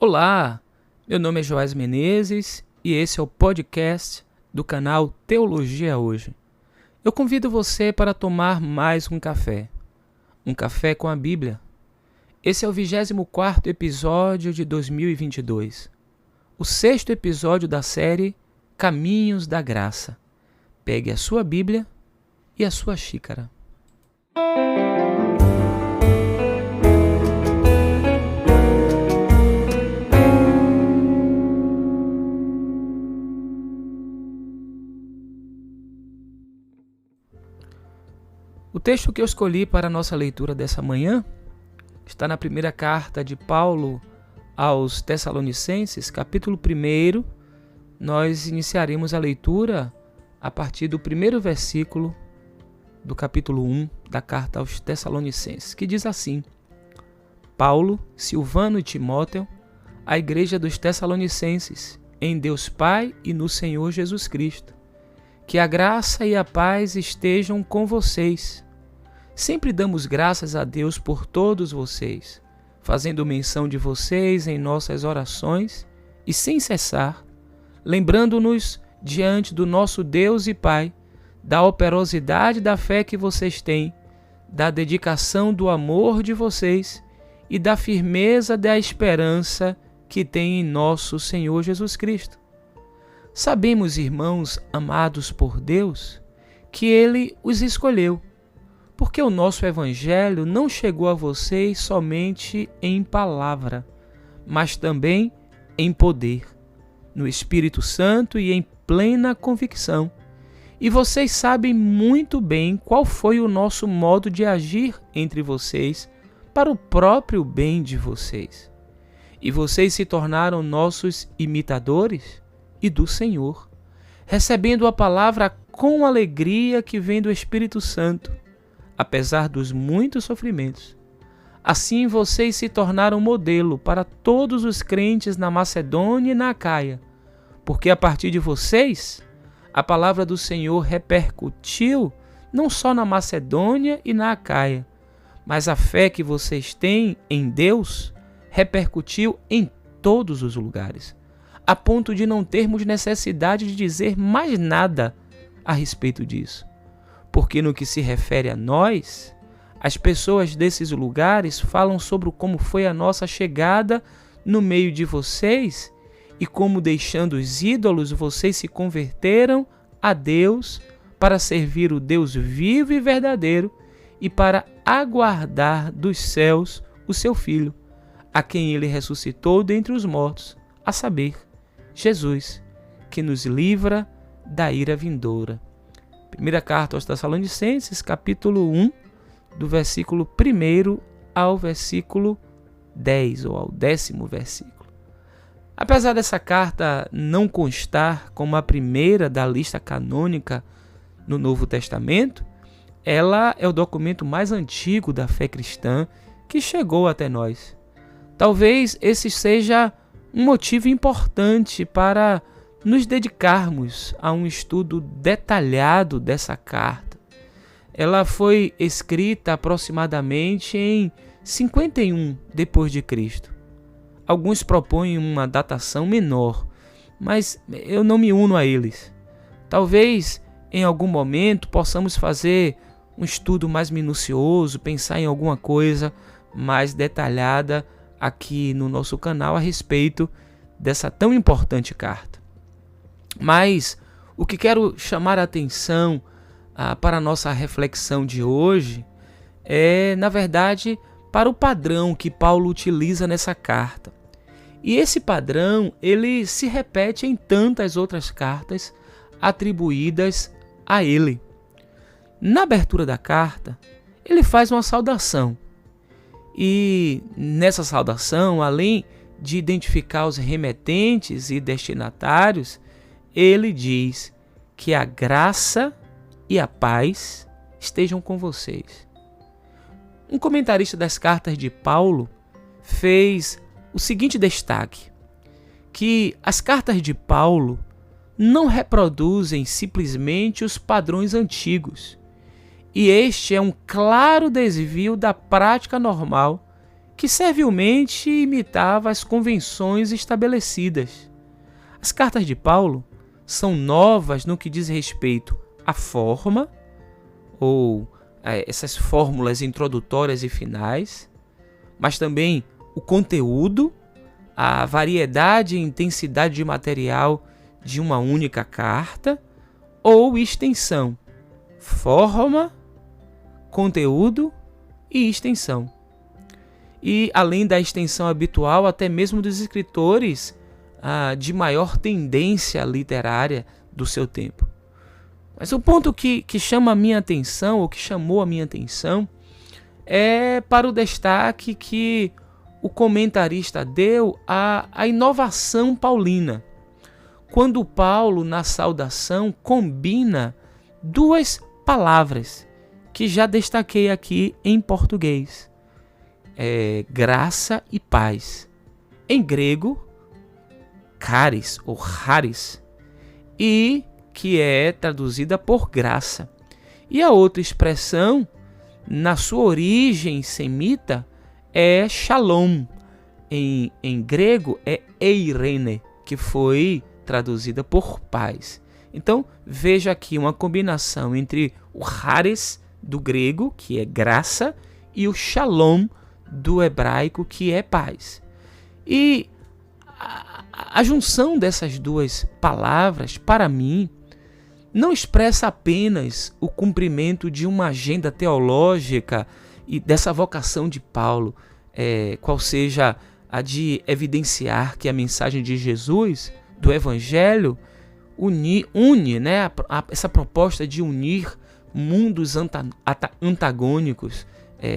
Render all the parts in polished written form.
Olá, meu nome é Joás Menezes e esse é o podcast do canal Teologia Hoje. Eu convido você para tomar mais um café com a Bíblia. Esse é o 24º episódio de 2022, o 6º episódio da série Caminhos da Graça. Pegue a sua Bíblia e a sua xícara. O texto que eu escolhi para a nossa leitura dessa manhã está na primeira carta de Paulo aos Tessalonicenses, capítulo 1. Nós iniciaremos a leitura a partir do primeiro versículo do capítulo 1 da carta aos Tessalonicenses, que diz assim: Paulo, Silvano e Timóteo, à igreja dos Tessalonicenses, em Deus Pai e no Senhor Jesus Cristo. Que a graça e a paz estejam com vocês. Sempre damos graças a Deus por todos vocês, fazendo menção de vocês em nossas orações e sem cessar, lembrando-nos diante do nosso Deus e Pai da operosidade da fé que vocês têm, da dedicação do amor de vocês e da firmeza da esperança que têm em nosso Senhor Jesus Cristo. Sabemos, irmãos amados por Deus, que Ele os escolheu, porque o nosso Evangelho não chegou a vocês somente em palavra, mas também em poder, no Espírito Santo e em plena convicção. E vocês sabem muito bem qual foi o nosso modo de agir entre vocês para o próprio bem de vocês. E vocês se tornaram nossos imitadores e do Senhor, recebendo a palavra com alegria que vem do Espírito Santo, apesar dos muitos sofrimentos. Assim vocês se tornaram modelo para todos os crentes na Macedônia e na Acaia, porque a partir de vocês, a palavra do Senhor repercutiu não só na Macedônia e na Acaia, mas a fé que vocês têm em Deus repercutiu em todos os lugares, a ponto de não termos necessidade de dizer mais nada a respeito disso. Porque no que se refere a nós, as pessoas desses lugares falam sobre como foi a nossa chegada no meio de vocês e como, deixando os ídolos, vocês se converteram a Deus para servir o Deus vivo e verdadeiro e para aguardar dos céus o seu Filho, a quem Ele ressuscitou dentre os mortos, a saber, Jesus, que nos livra da ira vindoura. Primeira carta aos Tessalonicenses, capítulo 1, do versículo 1 ao versículo 10, ou ao 10º versículo. Apesar dessa carta não constar como a primeira da lista canônica no Novo Testamento, ela é o documento mais antigo da fé cristã que chegou até nós. Talvez esse seja um motivo importante para nos dedicarmos a um estudo detalhado dessa carta. Ela foi escrita aproximadamente em 51 depois de Cristo. Alguns propõem uma datação menor, mas eu não me uno a eles. Talvez em algum momento possamos fazer um estudo mais minucioso, pensar em alguma coisa mais detalhada aqui no nosso canal a respeito dessa tão importante carta. Mas o que quero chamar a atenção para a nossa reflexão de hoje é, na verdade, para o padrão que Paulo utiliza nessa carta. E esse padrão, ele se repete em tantas outras cartas atribuídas a ele. Na abertura da carta, ele faz uma saudação. E nessa saudação, além de identificar os remetentes e destinatários, ele diz que a graça e a paz estejam com vocês. Um comentarista das cartas de Paulo fez o seguinte destaque, que as cartas de Paulo não reproduzem simplesmente os padrões antigos, e este é um claro desvio da prática normal que servilmente imitava as convenções estabelecidas. As cartas de Paulo são novas no que diz respeito à forma, ou essas fórmulas introdutórias e finais, mas também o conteúdo, a variedade e intensidade de material de uma única carta, ou extensão, forma, conteúdo e extensão. E além da extensão habitual, até mesmo dos escritores de maior tendência literária do seu tempo. Mas o ponto que chama a minha atenção, ou que chamou a minha atenção, é para o destaque que o comentarista deu à inovação paulina. Quando Paulo, na saudação, combina duas palavras que já destaquei aqui em português. Graça e paz. Em grego, charis ou charis, e que é traduzida por graça. E a outra expressão, na sua origem semita, é shalom. Em grego é eirene, que foi traduzida por paz. Então, veja aqui uma combinação entre o charis do grego, que é graça, e o shalom do hebraico, que é paz. E a junção dessas duas palavras, para mim, não expressa apenas o cumprimento de uma agenda teológica e dessa vocação de Paulo, qual seja a de evidenciar que a mensagem de Jesus, do Evangelho, une, né, essa proposta de unir mundos antagônicos,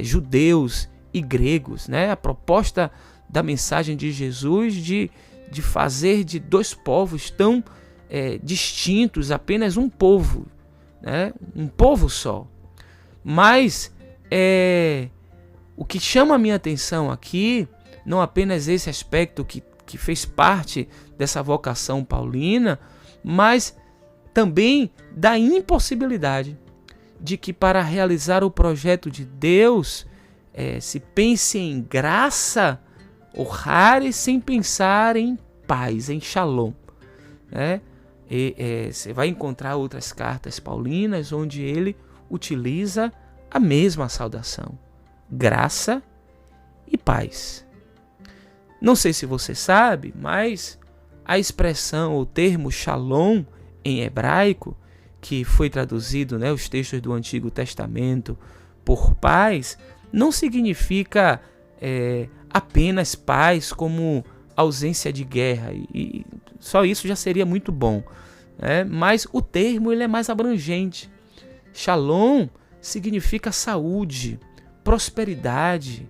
judeus e gregos, né, a proposta da mensagem de Jesus de fazer de dois povos tão distintos apenas um povo, né, um povo só. Mas o que chama a minha atenção aqui, não apenas esse aspecto que fez parte dessa vocação paulina, mas também da impossibilidade de que para realizar o projeto de Deus se pense em graça ou charis sem pensar em paz, em shalom. Você vai encontrar outras cartas paulinas onde ele utiliza a mesma saudação, graça e paz. Não sei se você sabe, mas a expressão, o termo shalom em hebraico, que foi traduzido, né, os textos do Antigo Testamento por paz, não significa apenas paz como ausência de guerra, e só isso já seria muito bom, né? Mas o termo ele é mais abrangente. Shalom significa saúde, prosperidade,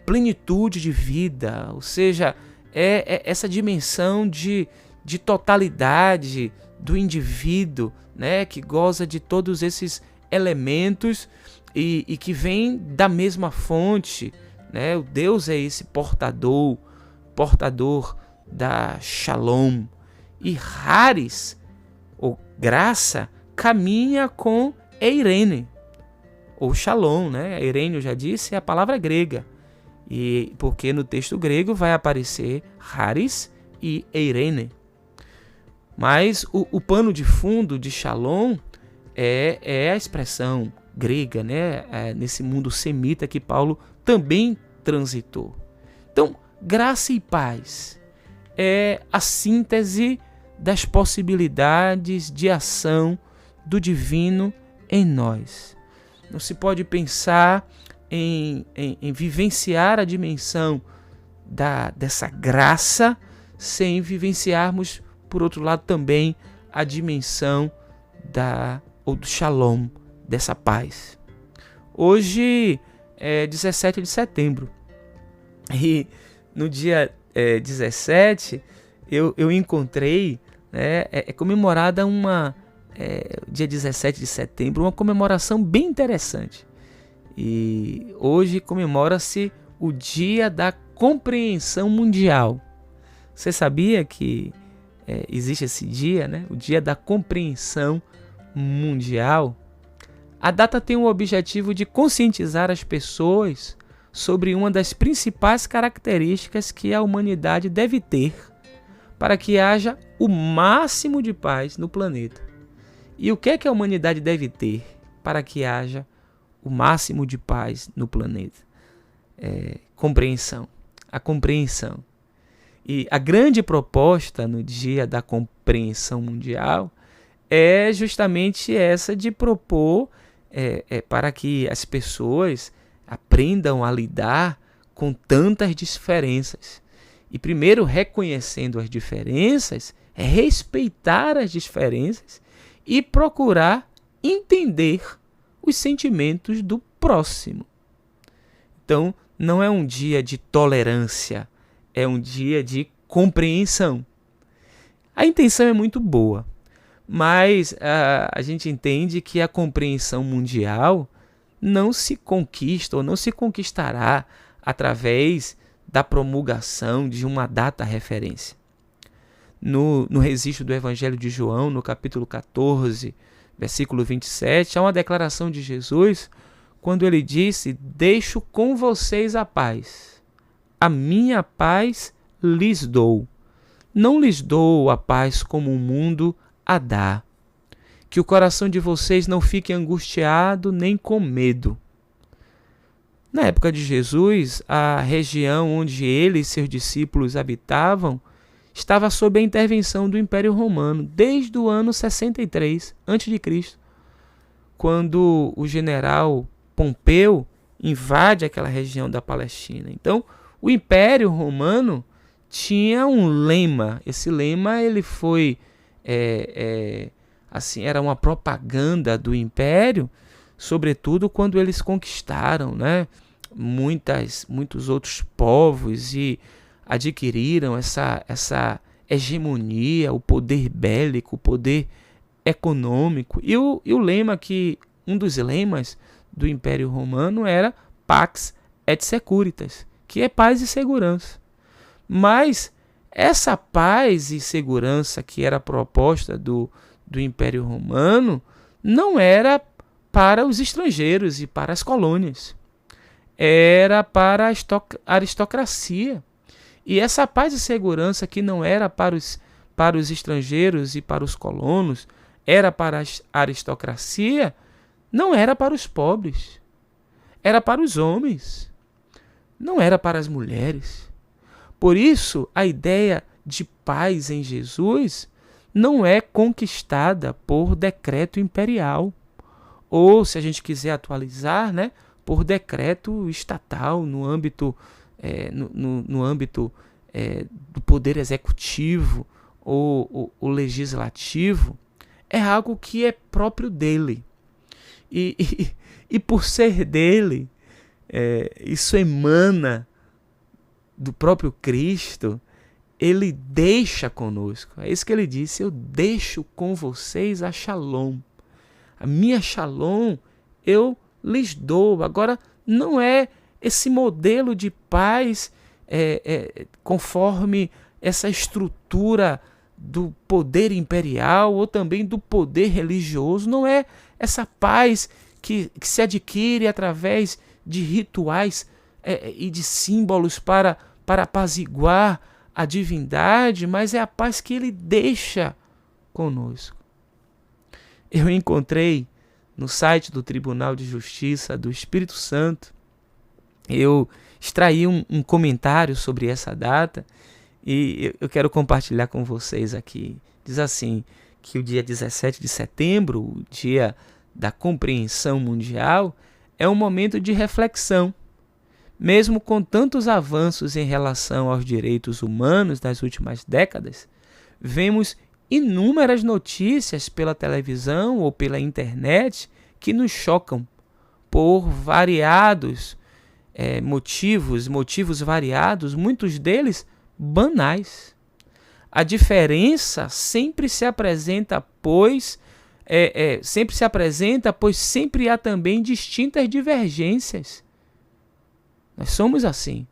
plenitude de vida, ou seja, essa dimensão de totalidade do indivíduo, né, que goza de todos esses elementos e que vem da mesma fonte, né? O Deus é esse portador da shalom. E charis, ou graça, caminha com eirene, ou shalom, né? Eirene, eu já disse, é a palavra grega. E porque no texto grego vai aparecer charis e eirene. Mas o pano de fundo de shalom é a expressão grega, né? Nesse mundo semita que Paulo também transitou. Então, graça e paz é a síntese das possibilidades de ação do divino em nós. Não se pode pensar em vivenciar a dimensão dessa graça sem vivenciarmos, por outro lado, também a dimensão do shalom, dessa paz. Hoje é 17 de setembro e no dia 17 eu encontrei, né, comemorada dia 17 de setembro, uma comemoração bem interessante. E hoje comemora-se o Dia da Compreensão Mundial. Você sabia que existe esse dia, né? O Dia da Compreensão Mundial? A data tem o objetivo de conscientizar as pessoas sobre uma das principais características que a humanidade deve ter para que haja o máximo de paz no planeta. E o que é que a humanidade deve ter para que haja o máximo de paz no planeta? Compreensão. A compreensão. E a grande proposta no Dia da Compreensão Mundial é justamente essa de propor para que as pessoas aprendam a lidar com tantas diferenças. E primeiro, reconhecendo as diferenças, é respeitar as diferenças e procurar entender os sentimentos do próximo. Então, não é um dia de tolerância, é um dia de compreensão. A intenção é muito boa, mas a gente entende que a compreensão mundial não se conquista ou não se conquistará através da promulgação de uma data referência. No registro do Evangelho de João, no capítulo 14, versículo 27, há uma declaração de Jesus quando ele disse: deixo com vocês a paz, a minha paz lhes dou. Não lhes dou a paz como o mundo a dá. Que o coração de vocês não fique angustiado nem com medo. Na época de Jesus, a região onde ele e seus discípulos habitavam estava sob a intervenção do Império Romano desde o ano 63 a.C., quando o general Pompeu invade aquela região da Palestina. Então, o Império Romano tinha um lema. Esse lema ele foi assim, era uma propaganda do Império, sobretudo quando eles conquistaram, né, muitos outros povos e adquiriram essa hegemonia, o poder bélico, o poder econômico. E o lema um dos lemas do Império Romano era Pax et Securitas, que é paz e segurança. Mas essa paz e segurança que era proposta do Império Romano não era para os estrangeiros e para as colônias. Era para a aristocracia. E essa paz e segurança que não era para os estrangeiros e para os colonos, era para a aristocracia, não era para os pobres. Era para os homens. Não era para as mulheres. Por isso, a ideia de paz em Jesus não é conquistada por decreto imperial. Ou, se a gente quiser atualizar, né, por decreto estatal no âmbito, no âmbito do poder executivo ou legislativo. É algo que é próprio dele. E por ser dele, isso emana do próprio Cristo. Ele deixa conosco. É isso que ele disse: eu deixo com vocês a Shalom. A minha Shalom eu lhes dou. Agora, não é esse modelo de paz conforme essa estrutura do poder imperial ou também do poder religioso. Não é essa paz que se adquire através de rituais e de símbolos para apaziguar a divindade, mas é a paz que ele deixa conosco. Eu encontrei no site do Tribunal de Justiça do Espírito Santo, eu extraí um comentário sobre essa data e eu quero compartilhar com vocês aqui. Diz assim, que o dia 17 de setembro, o dia da compreensão mundial, é um momento de reflexão. Mesmo com tantos avanços em relação aos direitos humanos nas últimas décadas, vemos inúmeras notícias pela televisão ou pela internet que nos chocam por variados motivos variados, muitos deles banais. A diferença sempre se apresenta, pois sempre há também distintas divergências. Nós somos assim.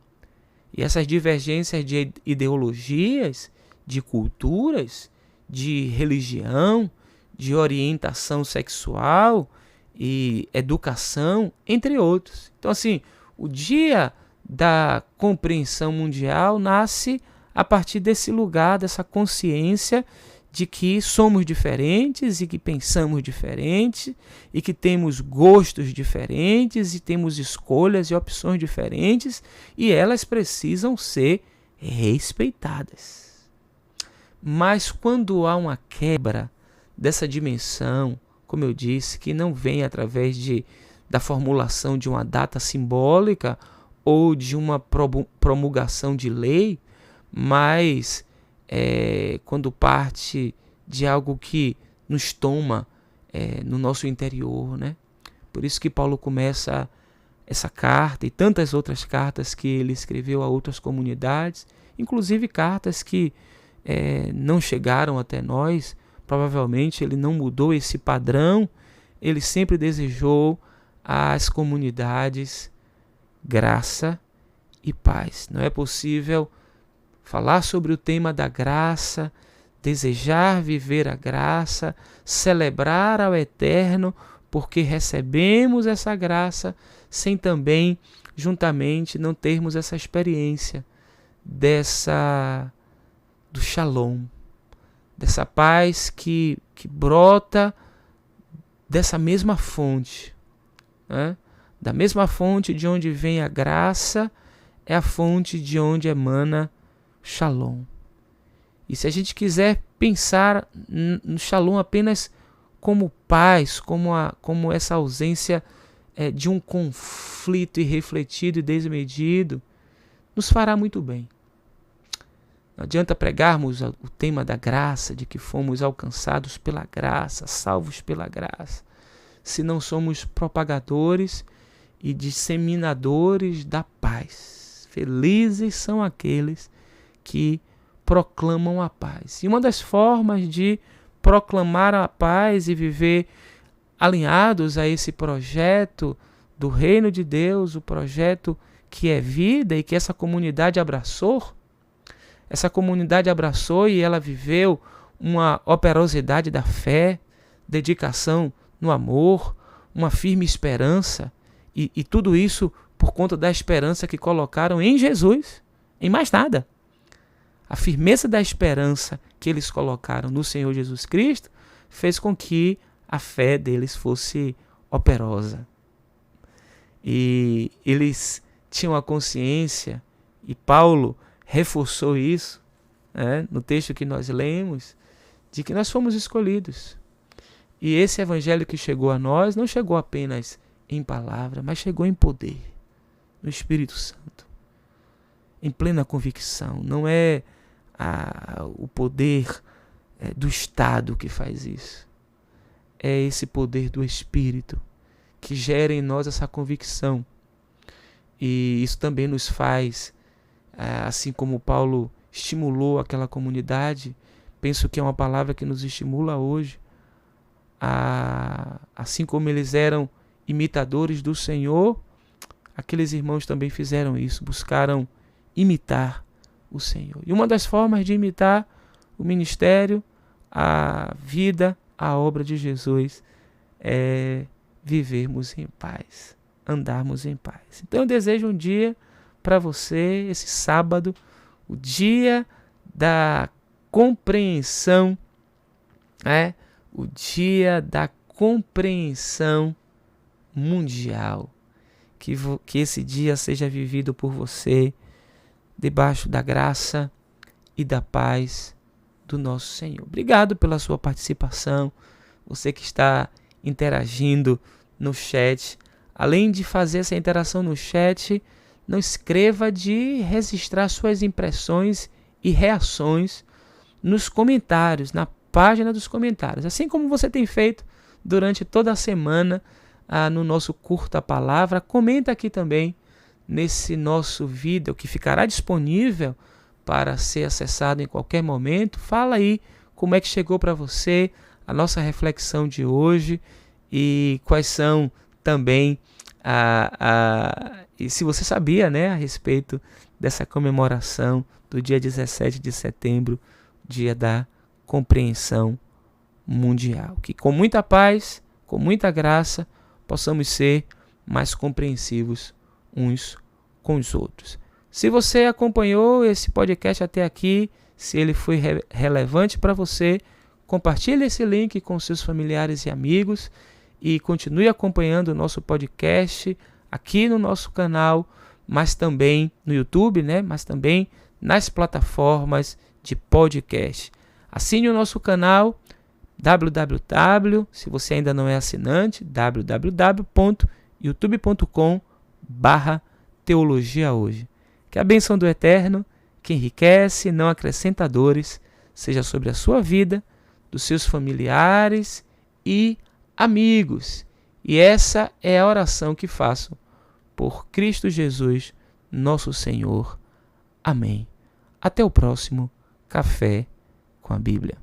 E essas divergências de ideologias, de culturas, de religião, de orientação sexual e educação, entre outros. Então, assim, O dia da compreensão mundial nasce a partir desse lugar, dessa consciência de que somos diferentes e que pensamos diferente e que temos gostos diferentes e temos escolhas e opções diferentes e elas precisam ser respeitadas. Mas quando há uma quebra dessa dimensão, como eu disse, que não vem através da formulação de uma data simbólica ou de uma promulgação de lei, mas quando parte de algo que nos toma no nosso interior, né? Por isso que Paulo começa essa carta e tantas outras cartas que ele escreveu a outras comunidades, inclusive cartas que não chegaram até nós. Provavelmente ele não mudou esse padrão, ele sempre desejou às comunidades graça e paz. Não é possível falar sobre o tema da graça, desejar viver a graça, celebrar ao Eterno, porque recebemos essa graça, sem também, juntamente, não termos essa experiência do Shalom, dessa paz que brota dessa mesma fonte, né? Da mesma fonte de onde vem a graça, é a fonte de onde emana Shalom. E se a gente quiser pensar no Shalom apenas como paz, como essa ausência de um conflito irrefletido e desmedido, nos fará muito bem. Não adianta pregarmos o tema da graça, de que fomos alcançados pela graça, salvos pela graça, se não somos propagadores e disseminadores da paz. Felizes são aqueles que proclamam a paz. E uma das formas de proclamar a paz e viver alinhados a esse projeto do reino de Deus, o projeto que é vida e que essa comunidade abraçou, e ela viveu uma operosidade da fé, dedicação no amor, uma firme esperança, e tudo isso por conta da esperança que colocaram em Jesus, em mais nada. A firmeza da esperança que eles colocaram no Senhor Jesus Cristo fez com que a fé deles fosse operosa. E eles tinham a consciência, e Paulo reforçou isso, né, no texto que nós lemos, de que nós fomos escolhidos. E esse evangelho que chegou a nós não chegou apenas em palavra, mas chegou em poder, no Espírito Santo, em plena convicção. Não é o poder do Estado que faz isso. É esse poder do Espírito que gera em nós essa convicção. E isso também nos faz, assim como Paulo estimulou aquela comunidade, penso que é uma palavra que nos estimula hoje, assim como eles eram imitadores do Senhor, aqueles irmãos também fizeram isso, buscaram imitar o Senhor. E uma das formas de imitar o ministério, a vida, a obra de Jesus é vivermos em paz, andarmos em paz. Então eu desejo um dia para você, esse sábado, o dia da compreensão, o dia da compreensão mundial. Que esse dia seja vivido por você debaixo da graça e da paz do nosso Senhor. Obrigado pela sua participação, você que está interagindo no chat. Além de fazer essa interação no chat, não escreva de registrar suas impressões e reações nos comentários, na página dos comentários, assim como você tem feito durante toda a semana no nosso Curta a Palavra. Comenta aqui também nesse nosso vídeo que ficará disponível para ser acessado em qualquer momento. Fala aí como é que chegou para você a nossa reflexão de hoje e quais são também e se você sabia, né, a respeito dessa comemoração do dia 17 de setembro, dia da compreensão mundial. Que com muita paz, com muita graça, possamos ser mais compreensivos uns com os outros. Se você acompanhou esse podcast até aqui, se ele foi relevante para você, compartilhe esse link com seus familiares e amigos e continue acompanhando o nosso podcast aqui no nosso canal, mas também no YouTube, mas também nas plataformas de podcast. Assine o nosso canal se você ainda não é assinante, www.youtube.com/teologia hoje. Que a bênção do Eterno, que enriquece e não acrescenta dores, seja sobre a sua vida, dos seus familiares e amigos. E essa é a oração que faço por Cristo Jesus, nosso Senhor. Amém. Até o próximo Café com a Bíblia.